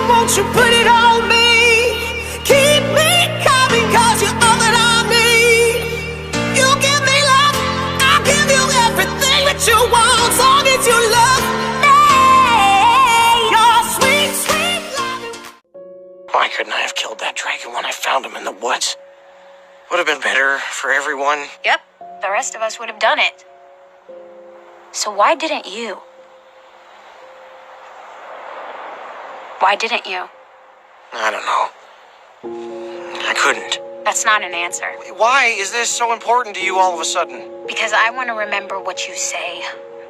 Won't you put it on me? Keep me coming, cause you're all that I need. You give me love, I'll give you everything that you want, as long as you love me. Your sweet, sweet love. Why couldn't I have killed that dragon when I found him in the woods? Would have been better for everyone. Yep, the rest of us would have done it. So why didn't you? Why didn't you? I don't know. I couldn't. That's not an answer. Why is this so important to you all of a sudden? Because I want to remember what you say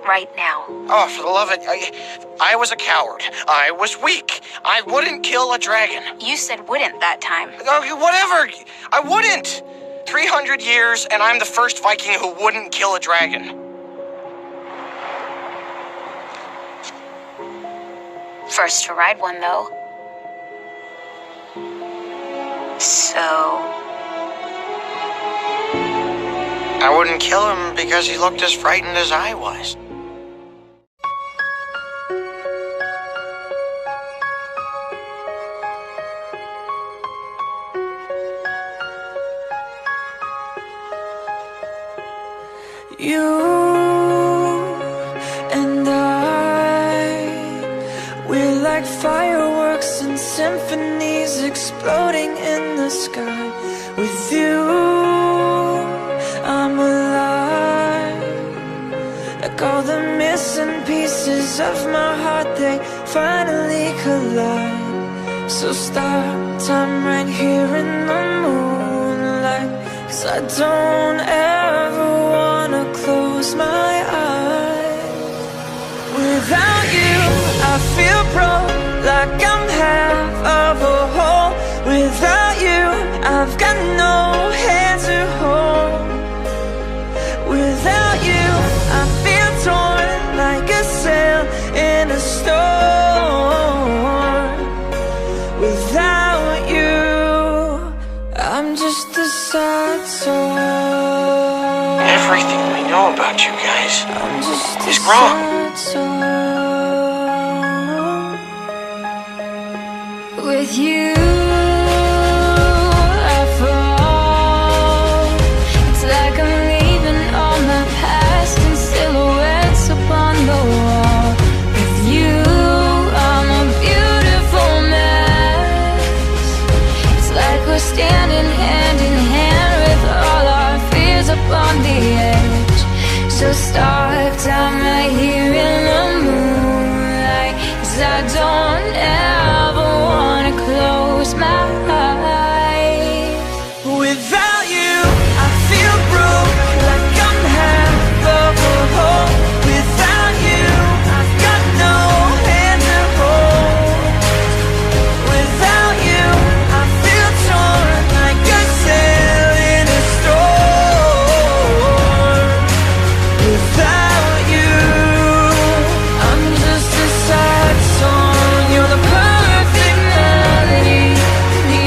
right now. Oh, for the love of it, I was a coward. I was weak. I wouldn't kill a dragon. You said wouldn't that time. Okay, whatever. I wouldn't. 300 years, and I'm the first Viking who wouldn't kill a dragon. First to ride one, though. So... I wouldn't kill him because he looked as frightened as I was. You and we're like fireworks and symphonies exploding in the sky. With you, I'm alive. Like all the missing pieces of my heart, they finally collide. So stop time right here in the moonlight, 'cause I don't ever wanna close my eyes. Without you, I feel broke, like I'm half of a whole. Without you, I've got no hand to hold. Without you, I feel torn like a sail in a storm. Without you, I'm just a sad soul. Everything we know about you guys is wrong. With you, I fall. It's like I'm leaving all my past in silhouettes upon the wall. With you, I'm a beautiful mess. It's like we're standing hand in hand with all our fears upon the edge. So start time right here in the moonlight, 'cause I don't ever wanna close my eyes. Without you, I feel broke, like I'm half of a whole. Without you, I've got no hand to hold. Without you, I feel torn like a sail in a storm. Without you, I'm just a sad song. You're the perfect melody, the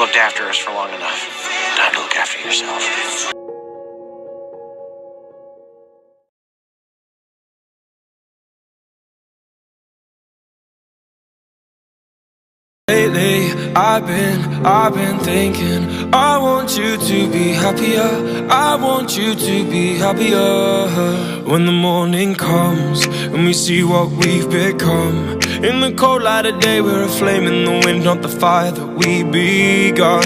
looked after us for long enough. Time to look after yourself. Lately, I've been thinking, I want you to be happier, I want you to be happier. When the morning comes and we see what we've become, in the cold light of day we're a flame in the wind, not the fire that we begun.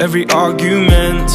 Every argument